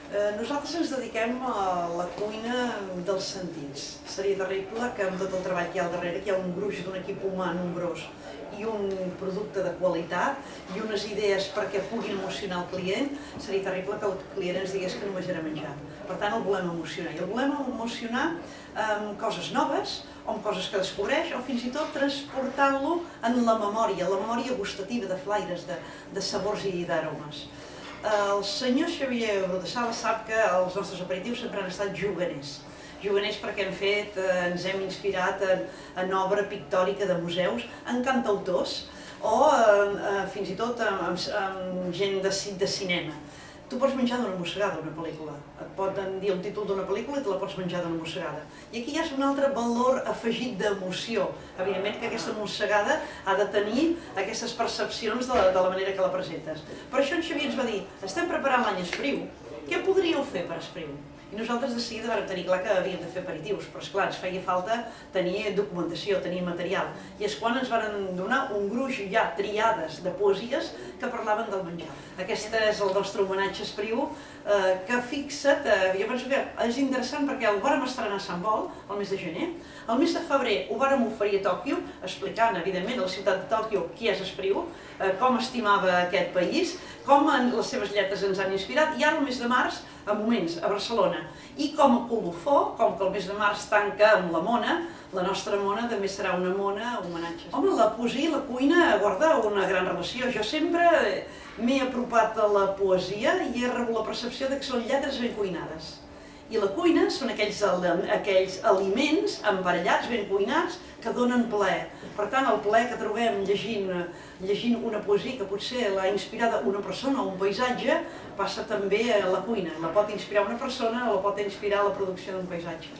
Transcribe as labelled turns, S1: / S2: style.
S1: Nosaltres ens dediquem a la cuina dels sentits. Seria terrible que amb tot el treball que hi ha al darrere, que hi ha un gruix d'un equip humà nombrós i un producte de qualitat i unes idees perquè puguin emocionar el client, seria terrible que el client ens digués que només era menjar. Per tant, el volem emocionar. I el volem emocionar amb coses noves, o amb coses que descobreix, o fins i tot transportant-lo en la memòria gustativa de flaires, de sabors i d'aromes. El senyor Xavier Brodessala sap que els nostres aperitius sempre han estat juganers. Juganers perquè ens hem inspirat en obra pictòrica de museus, en cantautors o fins i tot en gent de cinema. Tu pots menjar d'una mossegada una pel·lícula, et poden dir el títol d'una pel·lícula i te la pots menjar d'una mossegada. I aquí hi ha un altre valor afegit d'emoció. Evidentment que aquesta mossegada ha de tenir aquestes percepcions de la manera que la presentes. Per això en Xavier ens va dir, estem preparant l'any Espriu, què podríeu fer per Espriu? I nosaltres de seguida vam tenir clar que havíem de fer aperitius, però esclar, ens feia falta tenir documentació, tenir material. I és quan ens van donar un gruix ja triades de poesies que parlaven del menjar. Aquest és el nostre homenatge a Espriu, que fixa't, jo penso que és interessant perquè el vàrem estrenar a Sant Bol, el mes de gener, el mes de febrer ho vàrem oferir a Tòquio, explicant, evidentment, a la ciutat de Tòquio qui és Espriu, com estimava aquest país, com les seves lletres ens han inspirat, i ara el mes de març, a moments, a Barcelona. I com a colofó, com que el mes de març tanca amb la mona, la nostra mona també serà una mona homenatge. Home, la poesia i la cuina guarda una gran relació. Jo sempre m'he apropat a la poesia i he rebut la percepció que són lletres ben cuinades. I la cuina són aquells aliments emparellats, ben cuinats, que donen plaer. Per tant, el plaer que trobem llegint una poesia que potser l'ha inspirada una persona o un paisatge, passa també a la cuina. La pot inspirar una persona o la pot inspirar la producció d'un paisatge.